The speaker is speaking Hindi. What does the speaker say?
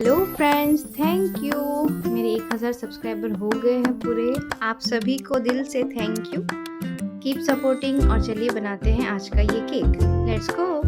Hello friends, thank you. मेरे 1000 सब्सक्राइबर हो गए हैं पूरे। आप सभी को दिल से थैंक यू। कीप सपोर्टिंग और चलिए बनाते हैं आज का ये केक। Let's go.